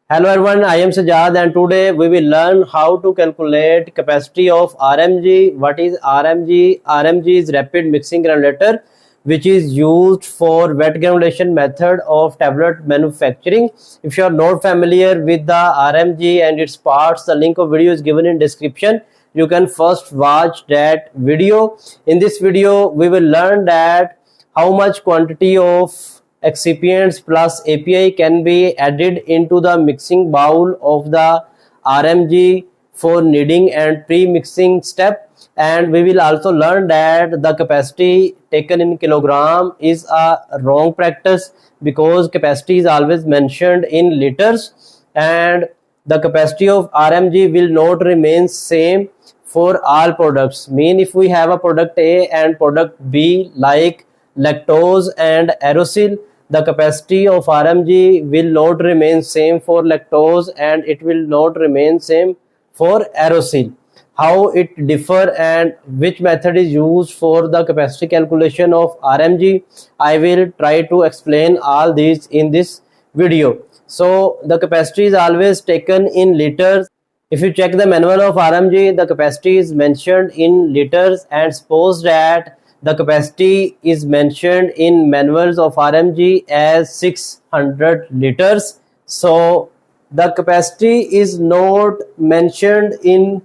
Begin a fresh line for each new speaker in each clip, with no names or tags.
Hello everyone, I am Sajad and today we will learn how to calculate capacity of RMG. What is RMG? RMG is rapid mixing granulator which is used for wet granulation method of tablet manufacturing. If you are not familiar with the RMG and its parts, the link of video is given in description. You can first watch that video. In this video we will learn that how much quantity of excipients plus API can be added into the mixing bowl of the RMG for kneading and pre-mixing step, and we will also learn that the capacity taken in kilogram is a wrong practice because capacity is always mentioned in liters, and the capacity of RMG will not remain same for all products. Mean if we have a product A and product B like lactose and aerosol, the capacity of RMG will not remain same for lactose and it will not remain same for aerosol. How it differ and which method is used for the capacity calculation of RMG, I will try to explain all these in this video. So the capacity is always taken in liters. If you check the manual of RMG, the capacity is mentioned in liters, and suppose that the capacity is mentioned in manuals of RMG as 600 liters. So the capacity is not mentioned in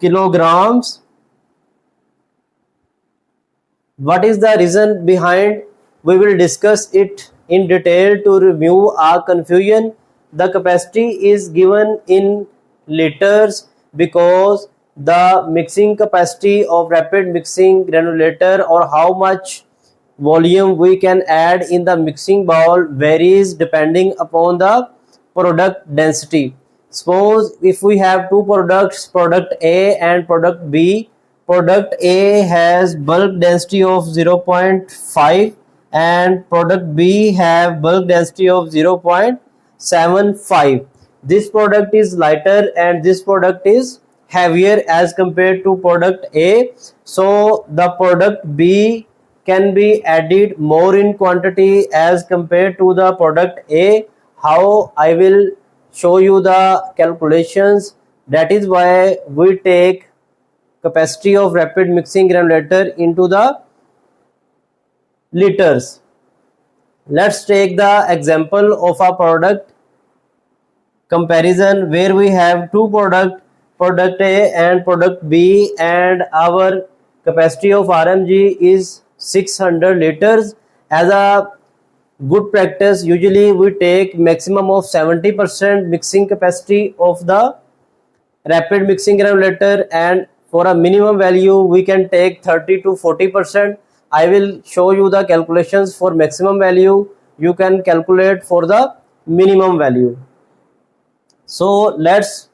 kilograms. What is the reason behind? We will discuss it in detail to remove our confusion. The capacity is given in liters because the mixing capacity of rapid mixing granulator, or how much volume we can add in the mixing bowl, varies depending upon the product density. Suppose if we have two products, product A and product B. Product A has bulk density of 0.5 and product B have bulk density of 0.75. This product is lighter and this product is heavier as compared to product A. So the product B can be added more in quantity as compared to the product A. How? I will show you the calculations. That is why we take capacity of rapid mixing granulator into the liters. Let's take the example of a product comparison where we have two products, product A and product B, and our capacity of RMG is 600 liters. As a good practice, usually we take maximum of 70% mixing capacity of the rapid mixing granulator, and for a minimum value we can take 30 to 40%. I will show you the calculations for maximum value. You can calculate for the minimum value. So let's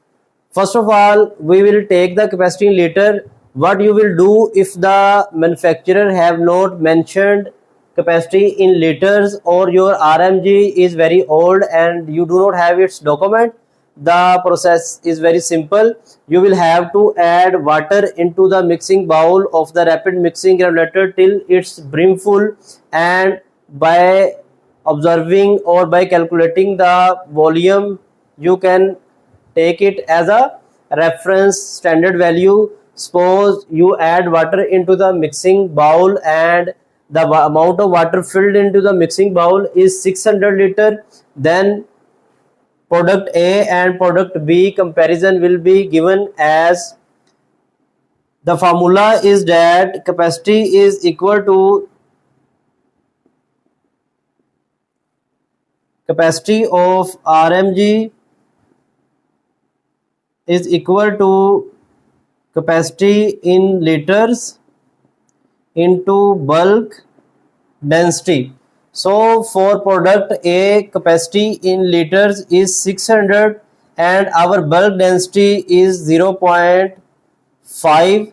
first of all we will take the capacity in liter. What you will do if the manufacturer have not mentioned capacity in liters, or your RMG is very old and you do not have its document, the process is very simple. You will have to add water into the mixing bowl of the rapid mixing granulator till it's brimful, and by observing or by calculating the volume you can take it as a reference standard value. Suppose you add water into the mixing bowl and the amount of water filled into the mixing bowl is 600 liter, then product A and product B comparison will be given as, the formula is that capacity is equal to capacity of RMG is equal to capacity in liters into bulk density. So for product A, capacity in liters is 600 and our bulk density is 0.5.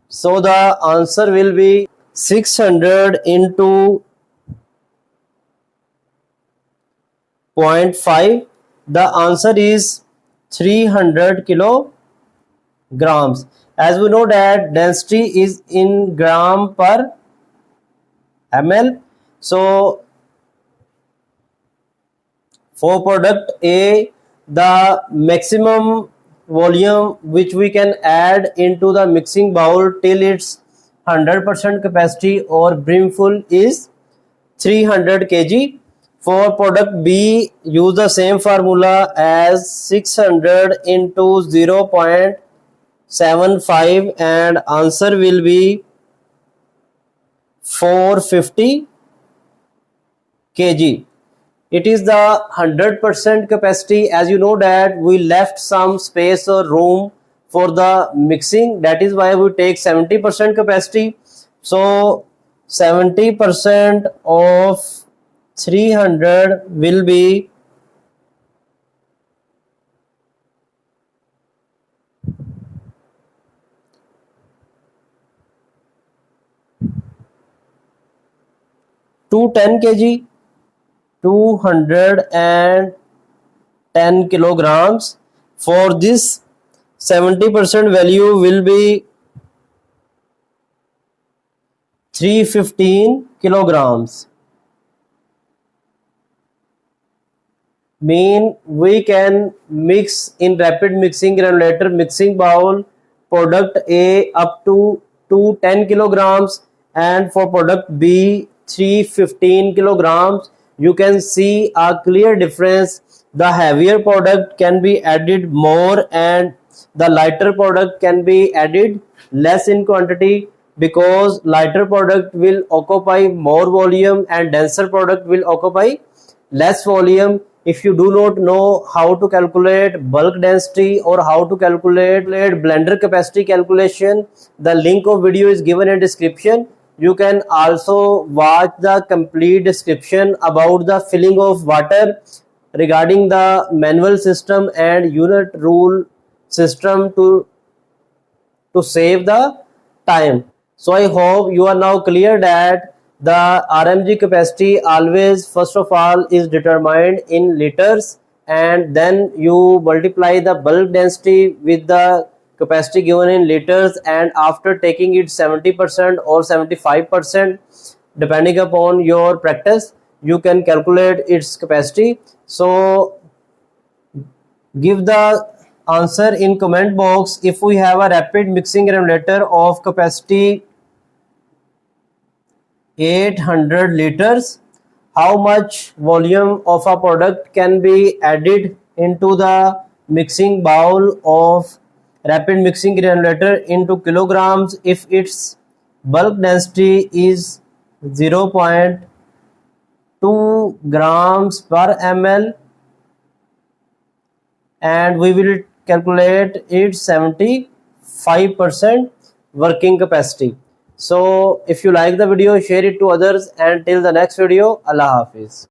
So the answer will be 600 into 0.5. The answer is 300 kilograms. As we know that density is in gram per ml. So For product A, the maximum volume which we can add into the mixing bowl till its 100% capacity or brimful is 300 kg. For product B, use the same formula as 600 into 0.75 and answer will be 450 kg. It is the 100% capacity. As you know that we left some space or room for the mixing, that is why we take 70% capacity. So 70% of 300 will be 210 kg, 210 kilograms. For this 70% value will be 315 kilograms. Mean we can mix in rapid mixing granulator mixing bowl product A up to 210 kilograms and for product B 315 kilograms. You can see a clear difference. The heavier product can be added more and the lighter product can be added less in quantity, because lighter product will occupy more volume and denser product will occupy less volume. If you do not know how to calculate bulk density or how to calculate blender capacity calculation, the link of video is given in description. You can also watch the complete description about the filling of water regarding the manual system and unit rule system to save the time. So I hope you are now clear that the RMG capacity always first of all is determined in liters and then you multiply the bulk density with the capacity given in liters, and after taking it 70% or 75% depending upon your practice, you can calculate its capacity. So give the answer in comment box. If we have a rapid mixing granulator of capacity 800 liters, how much volume of a product can be added into the mixing bowl of rapid mixing granulator into kilograms if its bulk density is 0.2 grams per ml, and we will calculate its 75% working capacity. So if you like the video, share it to others, and till the next video, Allah Hafiz.